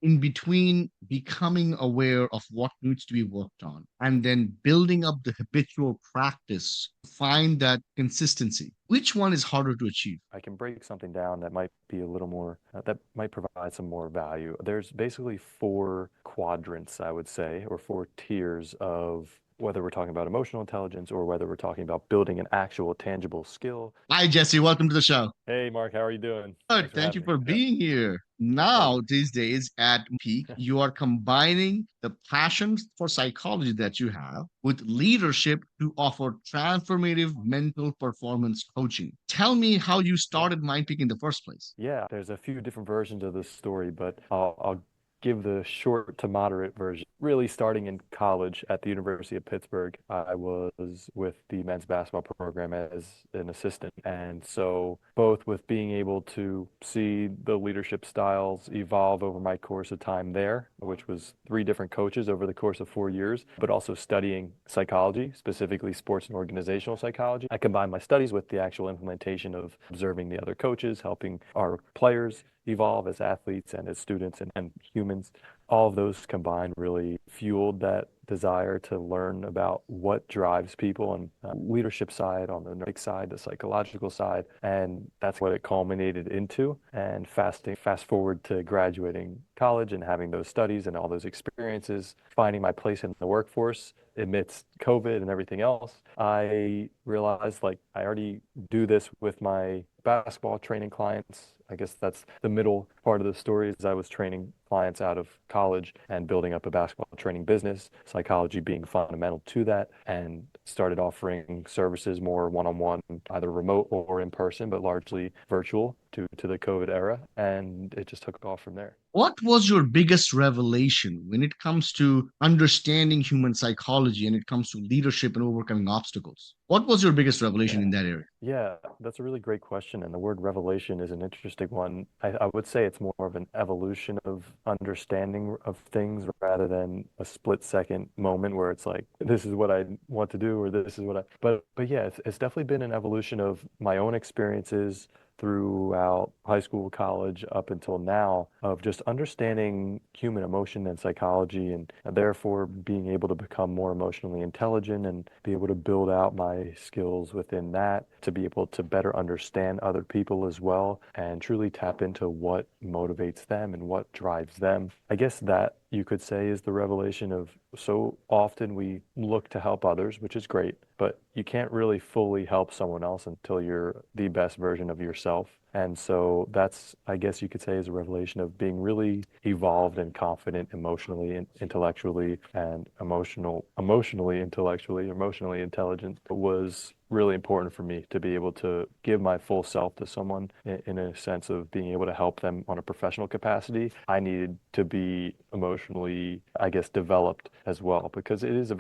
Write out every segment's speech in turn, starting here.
in between becoming aware of what needs to be worked on and then building up the habitual practice, find that consistency? Which one is harder to achieve? I can break something down that might be a little more, that might provide some more value. There's basically four quadrants, I would say, or four tiers of whether we're talking about emotional intelligence or whether we're talking about building an actual tangible skill. Hi, Jesse. Welcome to the show. Hey, Mark, how are you doing? Good. Thanks for Thank you having me. for Yeah, being here. my pleasure. Now, these days at Peak, you are combining the passion for psychology that you have with leadership to offer transformative mental performance coaching. Tell me how you Yeah. started MindPeak in the first place. Yeah, there's a few different versions of this story, but I'll give the short to moderate version. Really, starting in college at the University of Pittsburgh, I was with the men's basketball program as an assistant. And so, both with being able to see the leadership styles evolve over my course of time there, which was three different coaches over the course of 4 years, but also studying psychology, specifically sports and organizational psychology. I combined my studies with the actual implementation of observing the other coaches, helping our players evolve as athletes and as students and humans. All of those combined really fueled that desire to learn about what drives people on the leadership side, on the neurologic side, the psychological side, and that's what it culminated into. And fast forward to graduating college and having those studies and all those experiences, finding my place in the workforce amidst COVID and everything else, I realized like I already do this with my basketball training clients. I guess that's the middle part of the story is I was training clients out of college and building up a basketball training business, psychology being fundamental to that, and started offering services more one-on-one, either remote or in person, but largely virtual due to the COVID era. And it just took off from there. What was your biggest revelation when it comes to understanding human psychology and it comes to leadership and overcoming obstacles? What was your biggest revelation Yeah. in that area? Yeah, that's a really great question. And the word revelation is an interesting one. I would say it's more of an evolution of understanding of things rather than a split second moment where it's like, this is what I want to do or this is what but yeah, it's definitely been an evolution of my own experiences throughout high school, college, up until now, of just understanding human emotion and psychology, and therefore being able to become more emotionally intelligent and be able to build out my skills within that, to be able to better understand other people as well, and truly tap into what motivates them and what drives them. I guess that you could say is the revelation of so often we look to help others, which is great, but you can't really fully help someone else until you're the best version of yourself. And so that's, I guess you could say, is a revelation of being really evolved and confident emotionally and intellectually and emotionally intelligent was really important for me to be able to give my full self to someone in a sense of being able to help them on a professional capacity. I needed to be emotionally, I guess, developed as well because it is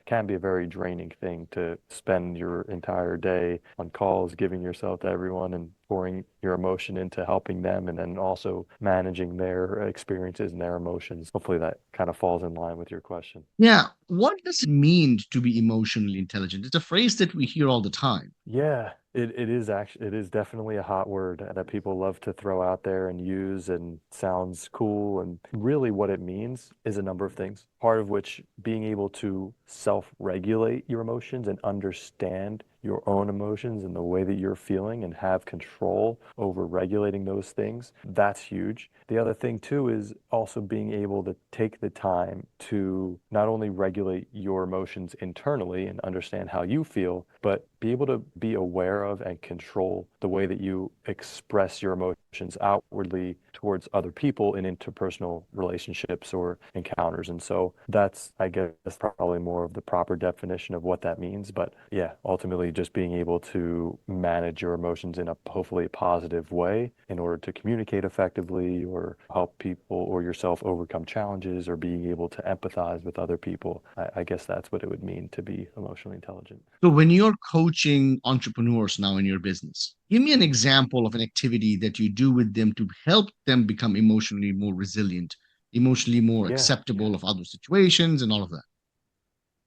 can be a very draining thing to spend your entire day on calls, giving yourself to everyone and pouring your emotion into helping them and then also managing their experiences and their emotions. Hopefully that kind of falls in line with your question. Yeah. What does it mean to be emotionally intelligent? It's a phrase that we hear all the time. Yeah, it is actually it is definitely a hot word that people love to throw out there and use and sounds cool. And really what it means is a number of things. Part of which being able to self-regulate your emotions and understand your own emotions and the way that you're feeling and have control over regulating those things. That's huge. The other thing too is also being able to take the time to not only regulate your emotions internally and understand how you feel, but be able to be aware of and control the way that you express your emotions outwardly towards other people in interpersonal relationships or encounters. And so that's, I guess, probably more of the proper definition of what that means. But yeah, ultimately just being able to manage your emotions in a hopefully positive way in order to communicate effectively or help people or yourself overcome challenges or being able to empathize with other people. I guess that's what it would mean to be emotionally intelligent. So, when you're coaching entrepreneurs now in your business, give me an example of an activity that you do with them to help them become emotionally more resilient, emotionally more Yeah. acceptable of other situations, and all of that.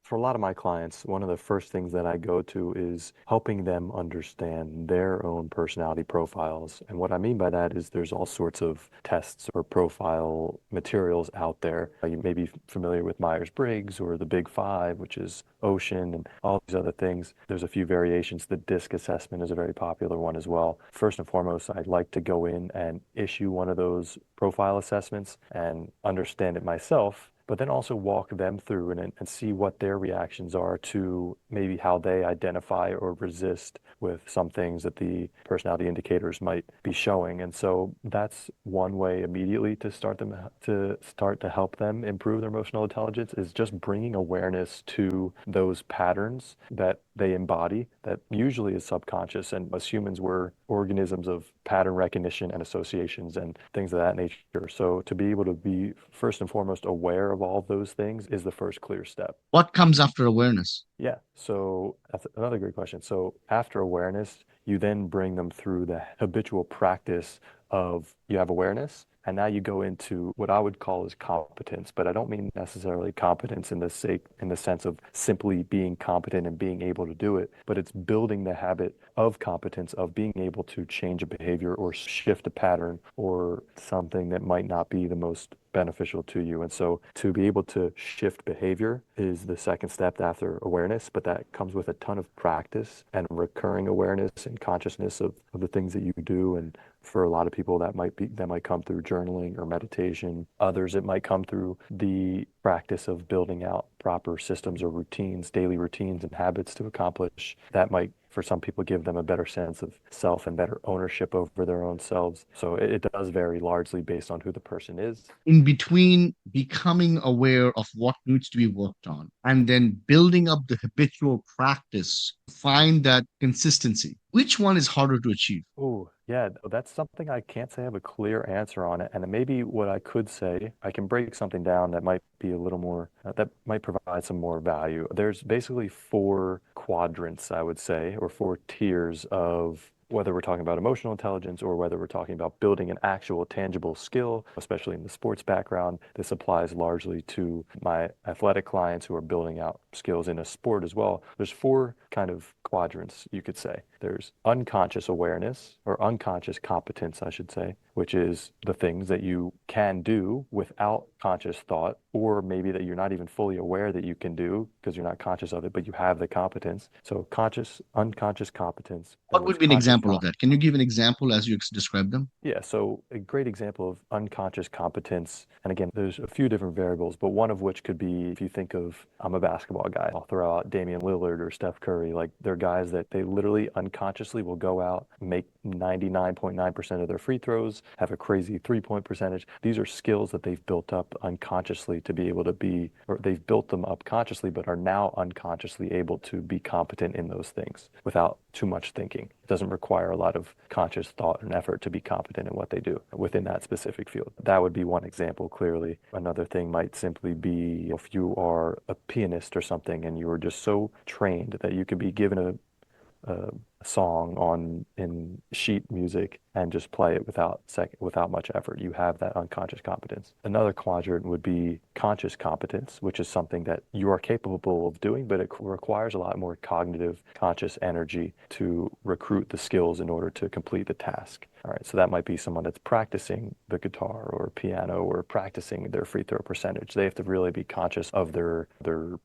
For a lot of my clients, one of the first things that I go to is helping them understand their own personality profiles. And what I mean by that is there's all sorts of tests or profile materials out there. You may be familiar with Myers-Briggs or the Big Five, which is Ocean and all these other things. There's a few variations. The DISC assessment is a very popular one as well. First and foremost, I'd like to go in and issue one of those profile assessments and understand it myself, but then also walk them through and see what their reactions are to maybe how they identify or resist with some things that the personality indicators might be showing. And so that's one way immediately to start to help them improve their emotional intelligence is just bringing awareness to those patterns that they embody that usually is subconscious. And as humans, we're organisms of pattern recognition and associations and things of that nature. So to be able to be first and foremost aware of all of those things is the first clear step. What comes after awareness? Yeah, so that's another great question. So after awareness, you then bring them through the habitual practice of you have awareness, and now you go into what I would call as competence, but I don't mean necessarily competence in the sense of simply being competent and being able to do it, but it's building the habit of competence of being able to change a behavior or shift a pattern or something that might not be the most beneficial to you. And so to be able to shift behavior is the second step after awareness, but that comes with a ton of practice and recurring awareness and consciousness of the things that you do. And for a lot of people that might come through journaling or meditation. Others it might come through the practice of building out proper systems or routines, daily routines and habits to accomplish. That might, for some people, give them a better sense of self and better ownership over their own selves. So it does vary largely based on who the person is. In between becoming aware of what needs to be worked on and then building up the habitual practice, find that consistency, which one is harder to achieve? Oh, yeah, that's something I can't say I have a clear answer on it. And maybe what I could say, I can break something down that might be a little more, that might provide some more value. There's basically four quadrants, I would say, or four tiers of whether we're talking about emotional intelligence or whether we're talking about building an actual tangible skill, especially in the sports background. This applies largely to my athletic clients who are building out skills in a sport as well. There's four kind of quadrants, you could say. There's unconscious awareness or unconscious competence, I should say, which is the things that you can do without conscious thought, or maybe that you're not even fully aware that you can do because you're not conscious of it, but you have the competence. So conscious, unconscious competence. Then What would there's be an conscious example of that? Can you give an example as you describe them? Yeah, so a great example of unconscious competence, and again, there's a few different variables, but one of which could be if you think of, I'm a basketball guy, I'll throw out Damian Lillard or Steph Curry. Like they're guys that they literally unconsciously will go out, make 99.9% of their free throws, have a crazy 3-point percentage. These are skills that they've built up unconsciously to be able to be, or they've built them up consciously, but are now unconsciously able to be competent in those things without too much thinking. It doesn't require a lot of conscious thought and effort to be competent in what they do within that specific field. That would be one example, clearly. Another thing might simply be if you are a pianist or something and you are just so trained that you could be given a song on in sheet music and just play it without much effort. You have that unconscious competence. Another quadrant would be conscious competence, which is something that you are capable of doing, but it requires a lot more cognitive, conscious energy to recruit the skills in order to complete the task. All right, so that might be someone that's practicing the guitar or piano or practicing their free throw percentage. They have to really be conscious of their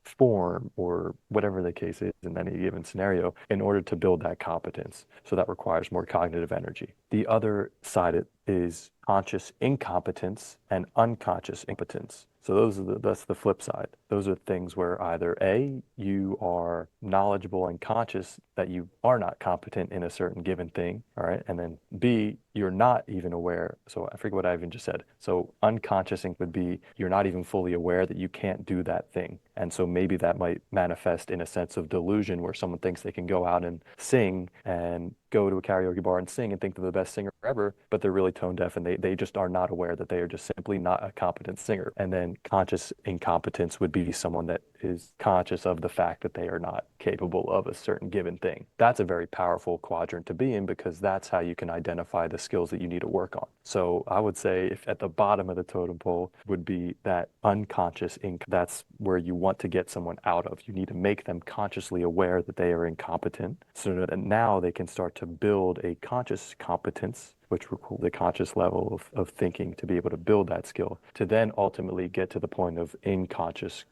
form or whatever the case is in any given scenario in order to build that competence. So that requires more cognitive energy. The other side is conscious incompetence and unconscious impotence. So that's the flip side. Those are things where either A, you are knowledgeable and conscious that you are not competent in a certain given thing, all right? And then B, you're not even aware. So I forget what I even just said. So unconscious would be you're not even fully aware that you can't do that thing. And so maybe that might manifest in a sense of delusion where someone thinks they can go out and sing and go to a karaoke bar and sing and think they're the best singer ever, but they're really tone deaf and they just are not aware that they are just simply not a competent singer. And then conscious incompetence would be someone that is conscious of the fact that they are not capable of a certain given thing. That's a very powerful quadrant to be in because that's how you can identify the skills that you need to work on. So I would say if at the bottom of the totem pole would be that unconscious that's where you want to get someone out of. You need to make them consciously aware that they are incompetent so that now they can start to build a conscious competence, which requires the conscious level of thinking to be able to build that skill, to then ultimately get to the point of unconscious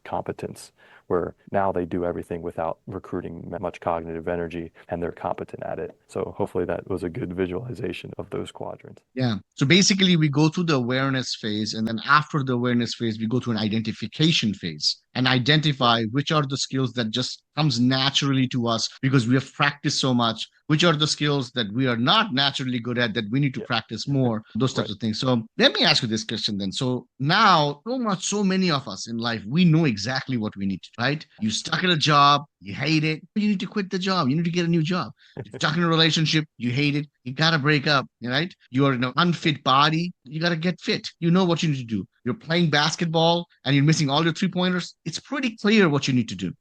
competence, where now they do everything without recruiting much cognitive energy and they're competent at it. So hopefully that was a good visualization of those quadrants. Yeah. So basically, we go through the awareness phase, and then after the awareness phase, we go to an identification phase and identify which are the skills that just comes naturally to us because we have practiced so much, which are the skills that we are not naturally good at that we need to practice more, those types of things. So let me ask you this question then. So now, so many of us in life, we know exactly what we need to, right? You stuck at a job, you hate it, you need to quit the job, you need to get a new job. You're stuck in a relationship, you hate it, you gotta break up, right? You're in an unfit body, you gotta get fit. You know what you need to do. You're playing basketball and you're missing all your 3 pointers. It's pretty clear what you need to do.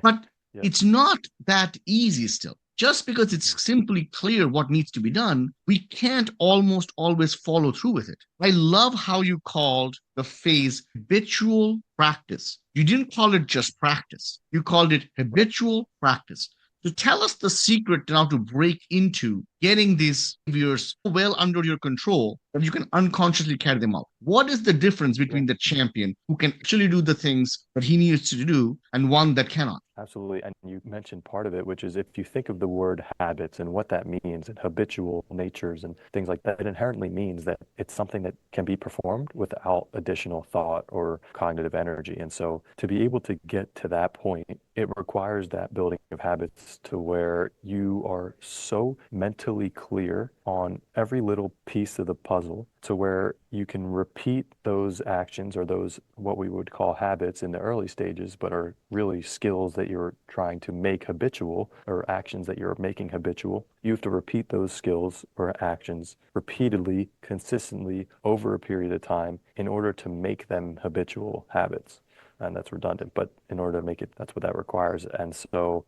But Yep. it's not that easy still. Just because it's simply clear what needs to be done, we can't almost always follow through with it. I love how you called the phase habitual practice. You didn't call it just practice, you called it habitual practice. So tell us the secret now to break into getting these behaviors well under your control that you can unconsciously carry them out. What is the difference Yeah. between the champion who can actually do the things that he needs to do and one that cannot? Absolutely. And you mentioned part of it, which is if you think of the word habits and what that means and habitual natures and things like that, it inherently means that it's something that can be performed without additional thought or cognitive energy. And so to be able to get to that point, it requires that building of habits to where you are so mentally clear on every little piece of the puzzle to where you can repeat those actions or those what we would call habits in the early stages, but are really skills that you're trying to make habitual or actions that you're making habitual. You have to repeat those skills or actions repeatedly, consistently over a period of time in order to make them habitual habits. And that's redundant, but in order to make it, that's what that requires. And so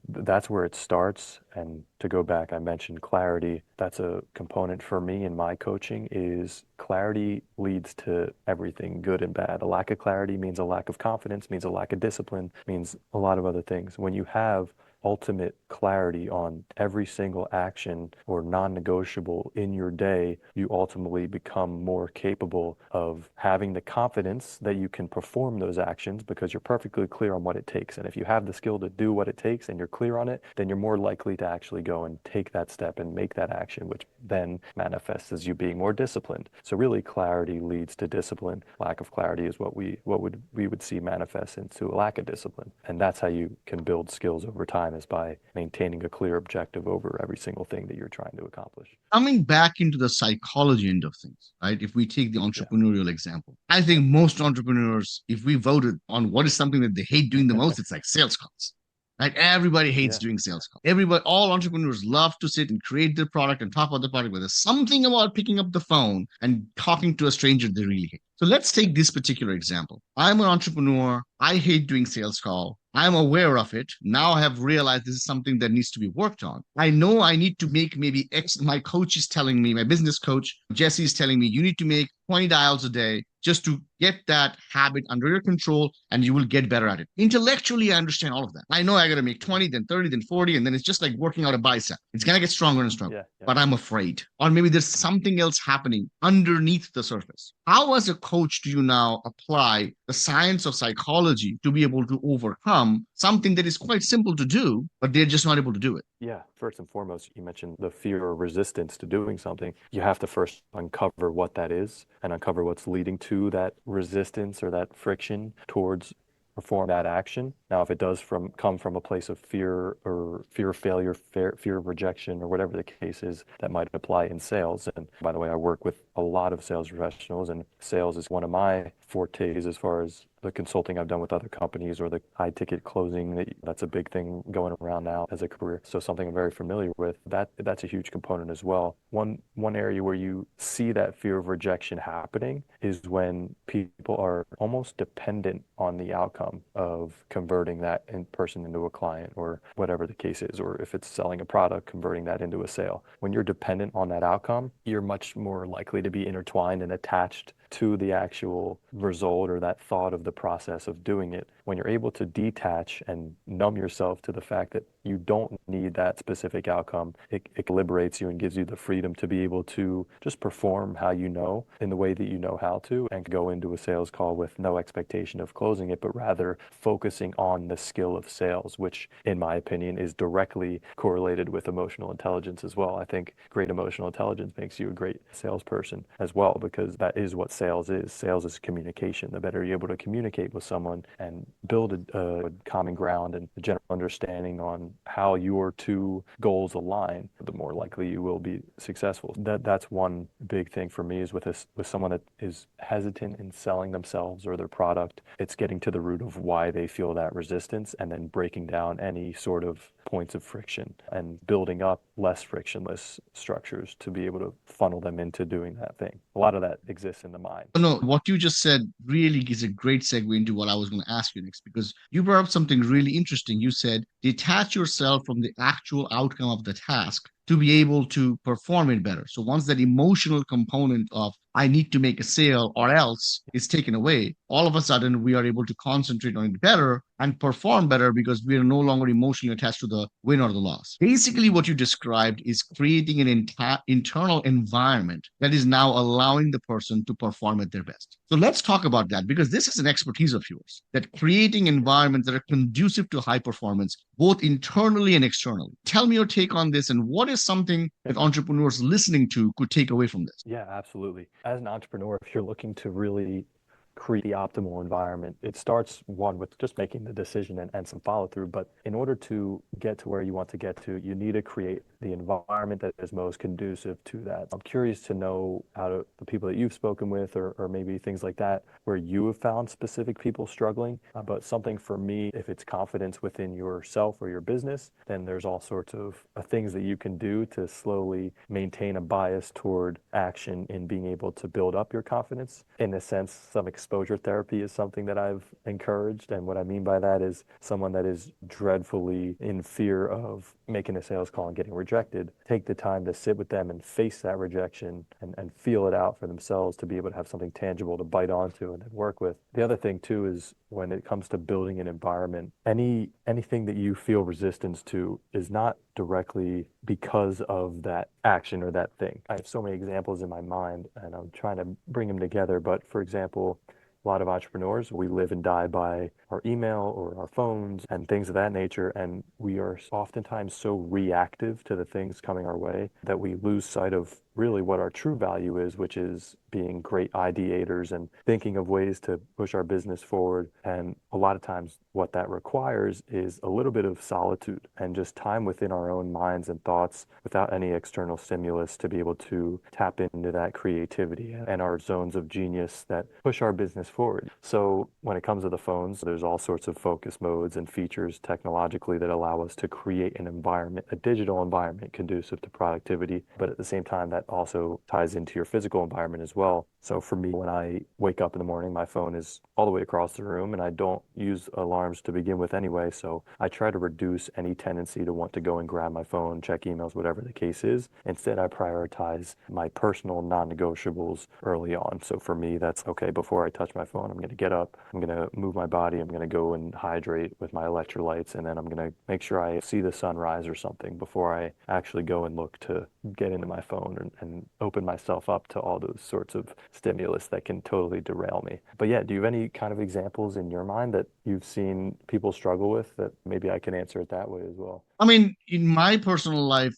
that's where it starts. And to go back, I mentioned clarity. That's a component for me in my coaching is clarity leads to everything good and bad. A lack of clarity means a lack of confidence, means a lack of discipline, means a lot of other things. When you have ultimate clarity on every single action or non-negotiable in your day, you ultimately become more capable of having the confidence that you can perform those actions because you're perfectly clear on what it takes. And if you have the skill to do what it takes and you're clear on it, then you're more likely to actually go and take that step and make that action, which then manifests as you being more disciplined. So really clarity leads to discipline. Lack of clarity is what we would see manifest into a lack of discipline. And that's how you can build skills over time is by maintaining a clear objective over every single thing that you're trying to accomplish. Coming back into the psychology end of things, right? If we take the Yeah. entrepreneurial example, I Yeah. think most entrepreneurs, if we voted on what is something that they hate doing the most, it's like sales calls. Right? Everybody hates Yeah. doing sales calls. Everybody, all entrepreneurs love to sit and create their product and talk about the product, but there's something about picking up the phone and talking to a stranger they really hate. So let's take this particular example. I'm an entrepreneur. I hate doing sales call. I'm aware of it. Now I have realized this is something that needs to be worked on. I know I need to make maybe X. My coach is telling me, my business coach, Jesse is telling me, you need to make 20 dials a day just to get that habit under your control and you will get better at it. Intellectually, I understand all of that. I know I got to make 20, then 30, then 40, and then it's just like working out a bicep. It's going to get stronger and stronger. Yeah. Yeah. But I'm afraid. Or maybe there's something else happening underneath the surface. How, as a coach, do you now apply the science of psychology to be able to overcome something that is quite simple to do, but they're just not able to do it? Yeah, first and foremost, you mentioned the fear or resistance to doing something. You have to first uncover what that is and uncover what's leading to that resistance or that friction towards perform that action. Now, if it does come from a place of fear or fear of failure, fear of rejection, or whatever the case is, that might apply in sales. And by the way, I work with a lot of sales professionals, and sales is one of my fortes as far as the consulting I've done with other companies or the high ticket closing that's a big thing going around now as a career. So something I'm very familiar with, that's a huge component as well. One area where you see that fear of rejection happening is when people are almost dependent on the outcome of converting that in person into a client or whatever the case is, or if it's selling a product, converting that into a sale. When you're dependent on that outcome, you're much more likely to be intertwined and attached to the actual result or that thought of the process of doing it. When you're able to detach and numb yourself to the fact that you don't need that specific outcome, it liberates you and gives you the freedom to be able to just perform how you know in the way that you know how to, and go into a sales call with no expectation of closing it, but rather focusing on the skill of sales, which in my opinion is directly correlated with emotional intelligence as well. I think great emotional intelligence makes you a great salesperson as well, because that is what sales is. Sales is communication. The better you're able to communicate with someone and build a common ground and a general understanding on how your two goals align, the more likely you will be successful. That's one big thing for me, is with someone that is hesitant in selling themselves or their product. It's getting to the root of why they feel that resistance and then breaking down any sort of points of friction and building up less frictionless structures to be able to funnel them into doing that thing. A lot of that exists in the mind. No, what you just said really is a great segue into what I was going to ask you next, because you brought up something really interesting. You said detach yourself from the actual outcome of the task to be able to perform it better. So once that emotional component of I need to make a sale or else is taken away, all of a sudden we are able to concentrate on it better and perform better because we are no longer emotionally attached to the win or the loss. Basically, what you described is creating an internal environment that is now allowing the person to perform at their best. So let's talk about that, because this is an expertise of yours, that creating environments that are conducive to high performance, both internally and externally. Tell me your take on this, and what is something that entrepreneurs listening to could take away from this? Yeah, absolutely. As an entrepreneur, if you're looking to really create the optimal environment, it starts one with just making the decision and some follow through. But in order to get to where you want to get to, you need to create the environment that is most conducive to that. I'm curious to know out of the people that you've spoken with, or maybe things like that, where you have found specific people struggling. But something for me, if it's confidence within yourself or your business, then there's all sorts of things that you can do to slowly maintain a bias toward action in being able to build up your confidence. In a sense, some exposure therapy is something that I've encouraged. And what I mean by that is someone that is dreadfully in fear of making a sales call and getting rejected, take the time to sit with them and face that rejection and feel it out for themselves to be able to have something tangible to bite onto and then work with. The other thing too is when it comes to building an environment, anything that you feel resistance to is not directly because of that action or that thing. I have so many examples in my mind and I'm trying to bring them together. But for example, a lot of entrepreneurs, we live and die by our email or our phones and things of that nature. And we are oftentimes so reactive to the things coming our way that we lose sight of really what our true value is, which is being great ideators and thinking of ways to push our business forward. And a lot of times what that requires is a little bit of solitude and just time within our own minds and thoughts without any external stimulus to be able to tap into that creativity and our zones of genius that push our business forward. So when it comes to the phones, there's all sorts of focus modes and features technologically that allow us to create an environment, a digital environment conducive to productivity, but at the same time that also ties into your physical environment as well. So for me, when I wake up in the morning, my phone is all the way across the room and I don't use alarms to begin with anyway. So I try to reduce any tendency to want to go and grab my phone, check emails, whatever the case is. Instead, I prioritize my personal non-negotiables early on. So for me, that's okay, before I touch my phone, I'm going to get up, I'm going to move my body, I'm going to go and hydrate with my electrolytes, and then I'm going to make sure I see the sunrise or something before I actually go and look to get into my phone and open myself up to all those sorts of stimulus that can totally derail me. But yeah, do you have any kind of examples in your mind that you've seen people struggle with that maybe I can answer it that way as well? I mean, in my personal life,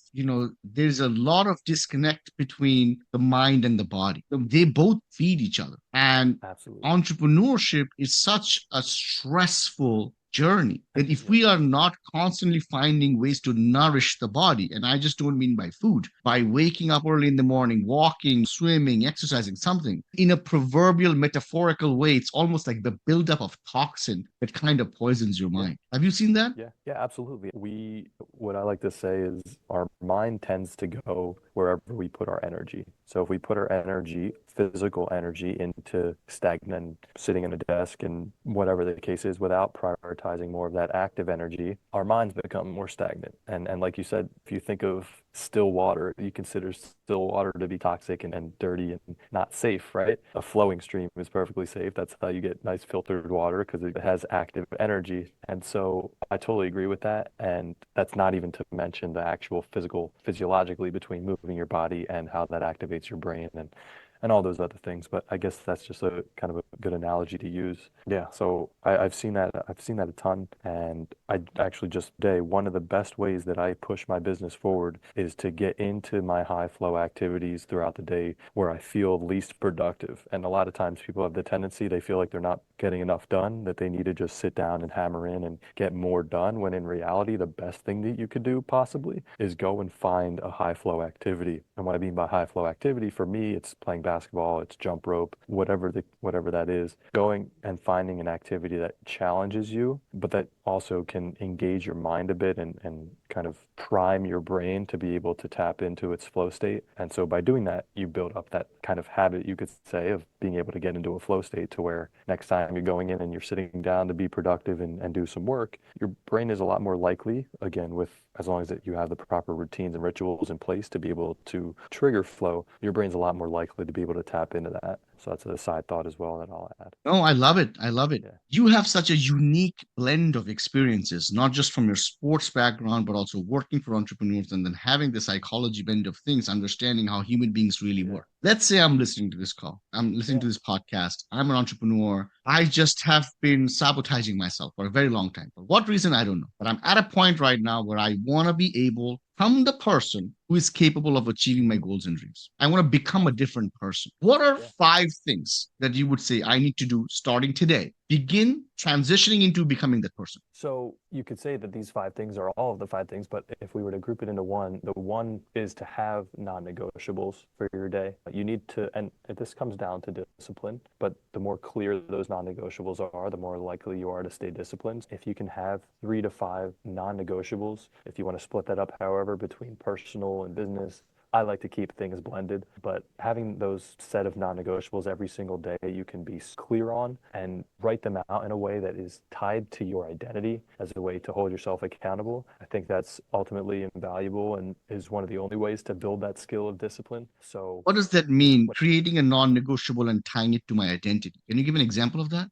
there's a lot of disconnect between the mind and the body. They both feed each other. And Absolutely. entrepreneurship is such a stressful journey. That if we are not constantly finding ways to nourish the body, and I just don't mean by food, by waking up early in the morning, walking, swimming, exercising, something, in a proverbial metaphorical way, it's almost like the buildup of toxin that kind of poisons your Yeah. mind. Have you seen that? Yeah, absolutely. What I like to say is our mind tends to go wherever we put our energy. So if we put our energy, physical energy, into stagnant, sitting in a desk and whatever the case is, without prioritizing more of that active energy, our minds become more stagnant. And like you said, if you think of still water, you consider still water to be toxic and dirty and not safe, right? A flowing stream is perfectly safe. That's how you get nice filtered water because it has active energy. And so I totally agree with that. And that's not even to mention the actual physiologically between moving your body and how that activates your brain and all those other things. But I guess that's just a kind of a good analogy to use. Yeah, so I've seen that. I've seen that a ton. And I actually just today, one of the best ways that I push my business forward is to get into my high flow activities throughout the day where I feel least productive. And a lot of times people have the tendency, they feel like they're not getting enough done, that they need to just sit down and hammer in and get more done, when in reality, the best thing that you could do possibly is go and find a high flow activity. And what I mean by high flow activity, for me, it's playing basketball, it's jump rope, whatever that is, going and finding an activity that challenges you, but that also can engage your mind a bit and kind of prime your brain to be able to tap into its flow state. And so by doing that, you build up that kind of habit, you could say, of being able to get into a flow state to where next time you're going in and you're sitting down to be productive and do some work, your brain is a lot more likely, again, with as long as that you have the proper routines and rituals in place to be able to trigger flow, your brain's a lot more likely to be able to tap into that. So that's a side thought as well that I'll add. No, I love it. I love it. Yeah. You have such a unique blend of experiences, not just from your sports background, but also working for entrepreneurs and then having the psychology bend of things, understanding how human beings really Yeah. work. Let's say I'm listening to this call, I'm listening Yeah. to this podcast. I'm an entrepreneur. I just have been sabotaging myself for a very long time. For what reason, I don't know. But I'm at a point right now where I want to be able, I'm the person who is capable of achieving my goals and dreams. I want to become a different person. What are Yeah. 5 things that you would say I need to do starting today? Begin transitioning into becoming that person. So you could say that these 5 things are all of the 5 things, but if we were to group it into one, the one is to have non-negotiables for your day. You need to, and this comes down to discipline, but the more clear those non-negotiables are, the more likely you are to stay disciplined. If you can have 3 to 5 non-negotiables, if you want to split that up, however, between personal and business, I like to keep things blended, but having those set of non-negotiables every single day you can be clear on and write them out in a way that is tied to your identity as a way to hold yourself accountable. I think that's ultimately invaluable and is one of the only ways to build that skill of discipline. So, What does that yeah, mean? Creating a non negotiable and tying it to my identity. Can you give an example of that?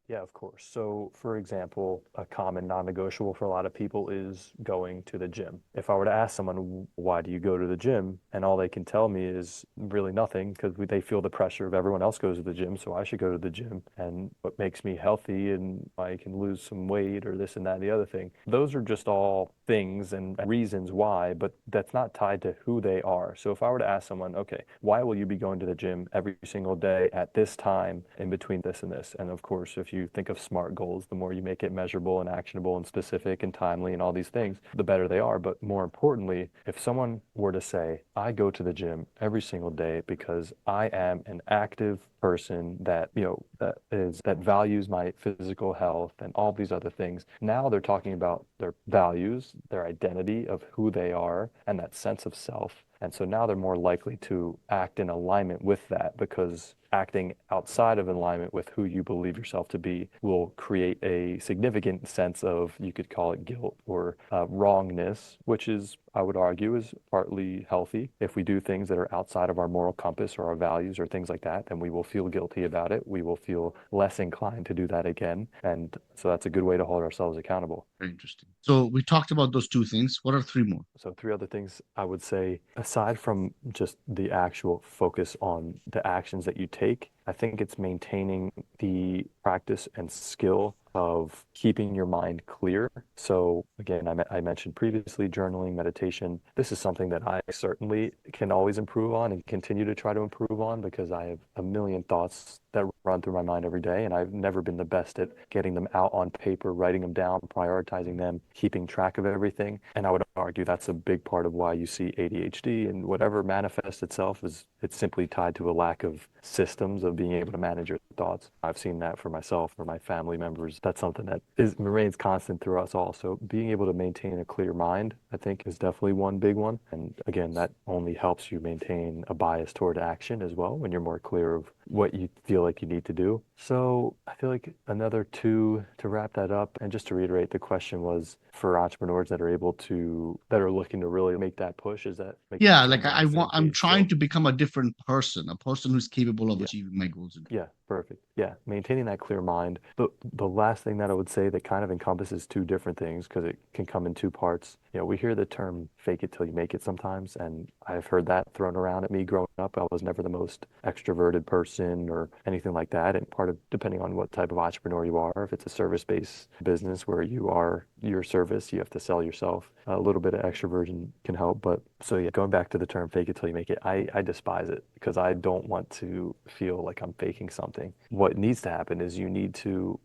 yeah, of course. So, for example, a common non-negotiable for a lot of people is going to the gym. If I were to ask someone, why do you go to the gym? And all they can tell me is really nothing because they feel the pressure of everyone else goes to the gym, so I should go to the gym. And what makes me healthy and I can lose some weight or this and that and the other thing. Those are just all things and reasons why, but that's not tied to who they are. So if I were to ask someone, okay, why will you be going to the gym every single day at this time in between this and this? And of course, if you think of SMART goals, the more you make it measurable and actionable and specific and timely and all these things, the better they are. But more importantly, if someone were to say, I go to the gym every single day because I am an active person that, that values my physical health and all these other things. Now they're talking about their values, their identity of who they are, and that sense of self. And so now they're more likely to act in alignment with that because acting outside of alignment with who you believe yourself to be will create a significant sense of, you could call it guilt or wrongness, which is, I would argue, is partly healthy. If we do things that are outside of our moral compass or our values or things like that, then we will feel guilty about it. We will feel less inclined to do that again. And so that's a good way to hold ourselves accountable. Very interesting. So we talked about those 2 things. What are 3 more? So 3 other things I would say, aside from just the actual focus on the actions that you take, I think it's maintaining the practice and skill of keeping your mind clear. So again, I mentioned previously journaling, meditation. This is something that I certainly can always improve on and continue to try to improve on because I have a million thoughts that run through my mind every day, and I've never been the best at getting them out on paper, writing them down, prioritizing them, keeping track of everything. And I would argue that's a big part of why you see ADHD and whatever manifests itself is it's simply tied to a lack of systems of being able to manage your thoughts. I've seen that for myself, for my family members. That's something that remains constant through us all. So being able to maintain a clear mind, I think, is definitely one big one. And again, that only helps you maintain a bias toward action as well when you're more clear of what you feel like you need to do. So I feel like another two to wrap that up, and just to reiterate, the question was for entrepreneurs that are looking to really make that push, is that making Yeah, sure like I'm on the same I'm page. trying So to become a different person, a person who's capable of yeah. achieving my goals. Yeah, perfect. Yeah, maintaining that clear mind. The last thing that I would say that kind of encompasses two different things because it can come in two parts. We hear the term fake it till you make it sometimes, and I've heard that thrown around at me growing up. I was never the most extroverted person or anything like that. And part of depending on what type of entrepreneur you are, if it's a service-based business where you are your service, you have to sell yourself. A little bit of extroversion can help. But so yeah, going back to the term fake it till you make it, I despise it because I don't want to feel like I'm faking something. What needs to happen is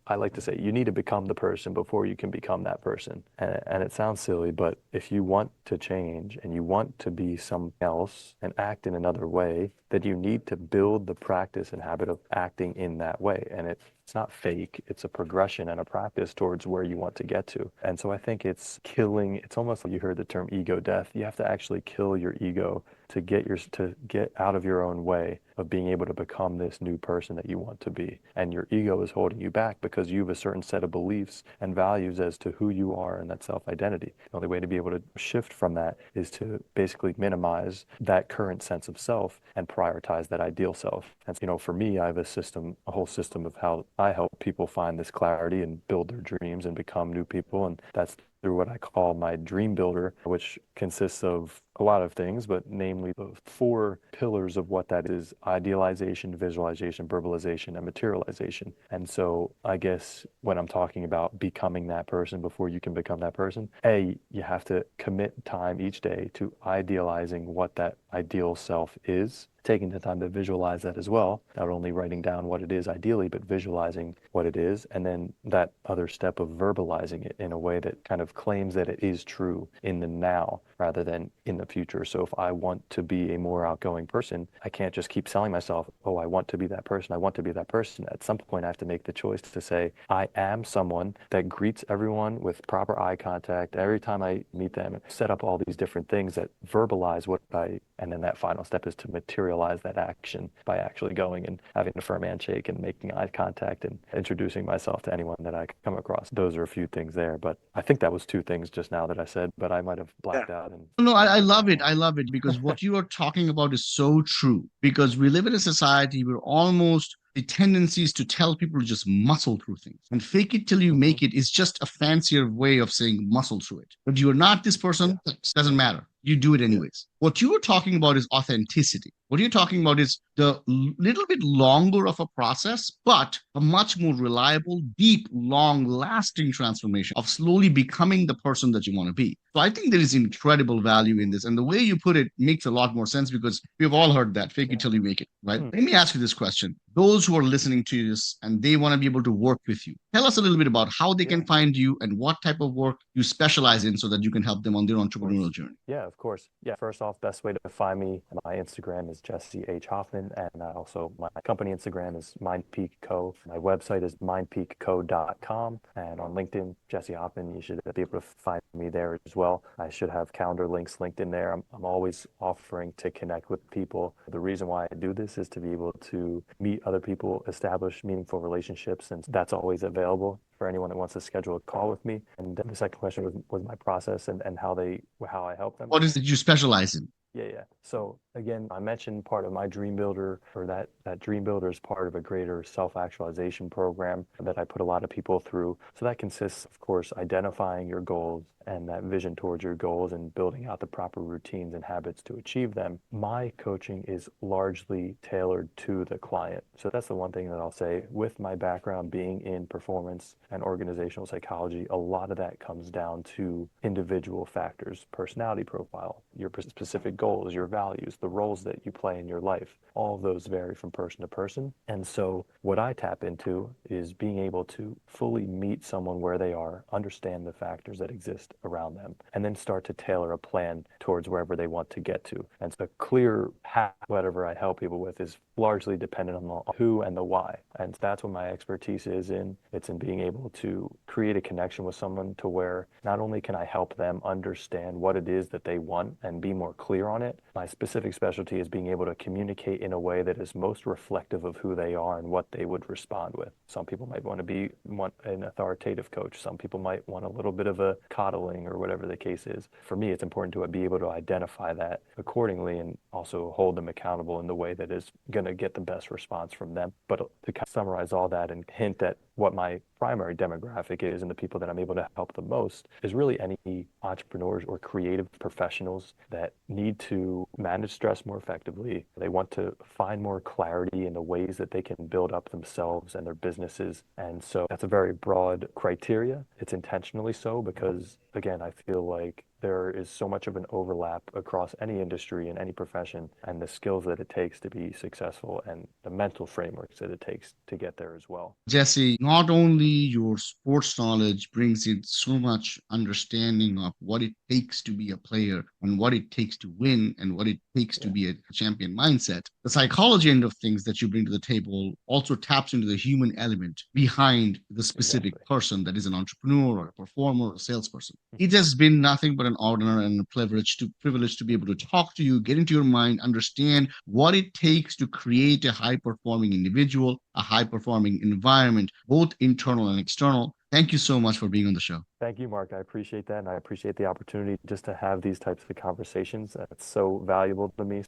I like to say, you need to become the person before you can become that person. And it sounds silly, but if you want to change and you want to be someone else and act in another way, then you need to build the practice and habit of acting in that way. And it's not fake, it's a progression and a practice towards where you want to get to. And so I think it's almost like you heard the term ego death. You have to actually kill your ego to get out of your own way of being able to become this new person that you want to be. And your ego is holding you back because you have a certain set of beliefs and values as to who you are and that self-identity. The only way to be able to shift from that is to basically minimize that current sense of self and prioritize that ideal self. And for me, I have a whole system of how I help people find this clarity and build their dreams and become new people. And that's through what I call my dream builder, which consists of a lot of things, but namely the four pillars of what that is: idealization, visualization, verbalization, and materialization. And so I guess when I'm talking about becoming that person before you can become that person, you have to commit time each day to idealizing what that ideal self is, taking the time to visualize that as well, not only writing down what it is ideally, but visualizing what it is. And then that other step of verbalizing it in a way that kind of claims that it is true in the now rather than in the future. So if I want to be a more outgoing person, I can't just keep telling myself, oh, I want to be that person. I want to be that person. At some point, I have to make the choice to say, I am someone that greets everyone with proper eye contact every time I meet them, set up all these different things that verbalize and then that final step is to materialize that action by actually going and having a firm handshake and making eye contact and introducing myself to anyone that I come across. Those are a few things there, but I think that was two things just now that I said, but I might have blacked out and No, I answered love that it. one. I love it because what you are talking about is so true. Because we live in a society where almost the tendency is to tell people to just muscle through things. And fake it till you Hmm. make it is just a fancier way of saying muscle through it. But you're not this Yeah. person, it doesn't matter. You do it anyways. What you are talking about is authenticity. What you're talking about is the little bit longer of a process, but a much more reliable, deep, long lasting transformation of slowly becoming the person that you want to be. So I think there is incredible value in this. And the way you put it makes a lot more sense because we've all heard that fake it Yeah. till you make it, right? Hmm. Let me ask you this question. Those who are listening to this and they want to be able to work with you, tell us a little bit about how they Yeah. can find you and what type of work you specialize in so that you can help them on their Of course. entrepreneurial journey. Yeah, of course. Yeah, first off, best way to find me, my Instagram is Jesse H. Hoffman, and also my company Instagram is MindPeak Co. My website is mindpeakco.com, and on LinkedIn, Jesse Hoffman, you should be able to find me there as well. I should have calendar links linked in there. I'm always offering to connect with people. The reason why I do this is to be able to meet other people, establish meaningful relationships, and that's always available for anyone that wants to schedule a call with me. And the second question was my process and how I help them. What is it you specialize in? Yeah, yeah. So again, I mentioned part of my dream builder, or that dream builder is part of a greater self-actualization program that I put a lot of people through. So that consists, of course, identifying your goals, and that vision towards your goals and building out the proper routines and habits to achieve them, my coaching is largely tailored to the client. So that's the one thing that I'll say. With my background being in performance and organizational psychology, a lot of that comes down to individual factors, personality profile, your specific goals, your values, the roles that you play in your life. All of those vary from person to person. And so what I tap into is being able to fully meet someone where they are, understand the factors that exist around them, and then start to tailor a plan towards wherever they want to get to. And so a clear path, whatever I help people with, is largely dependent on the who and the why. And that's what my expertise is in. It's in being able to create a connection with someone to where not only can I help them understand what it is that they want and be more clear on it, my specific specialty is being able to communicate in a way that is most reflective of who they are and what they would respond with. Some people might want an authoritative coach. Some people might want a little bit of a coddling or whatever the case is. For me, it's important to be able to identify that accordingly and also hold them accountable in the way that is going to get the best response from them. But to kind of summarize all that and hint at what my primary demographic is and the people that I'm able to help the most is really any entrepreneurs or creative professionals that need to manage stress more effectively. They want to find more clarity in the ways that they can build up themselves and their businesses. And so that's a very broad criteria. It's intentionally so because, again, I feel like there is so much of an overlap across any industry and any profession, and the skills that it takes to be successful and the mental frameworks that it takes to get there as well. Jesse, not only your sports knowledge brings in so much understanding of what it takes to be a player and what it takes to win and what it takes to be a champion mindset, the psychology end of things that you bring to the table also taps into the human element behind the specific person that is an entrepreneur or a performer or a salesperson. It has been nothing but an honor and a privilege to be able to talk to you, get into your mind, understand what it takes to create a high performing individual, a high performing environment, both internal and external. Thank you so much for being on the show. Thank you, Mark. I appreciate that. And I appreciate the opportunity just to have these types of conversations. That's so valuable to me.